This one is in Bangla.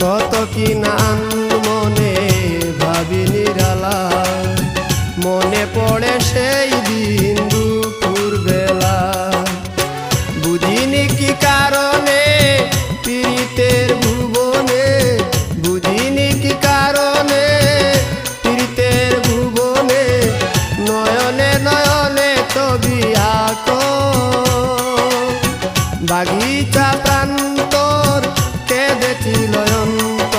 কত কি নাম মনে ভাবি নিরালা, মনে পড়ে সেই দিন দুপুর বেলা। বুঝিনি কি কারণে পীড়িতের ভুবনে, বুঝিনি কি কারণে পীড়িতের ভুবনে, নয়নে নয়নে ছবি আঁকো। বাগিচা প্রান্তর কেঁদেছিল অন্তর,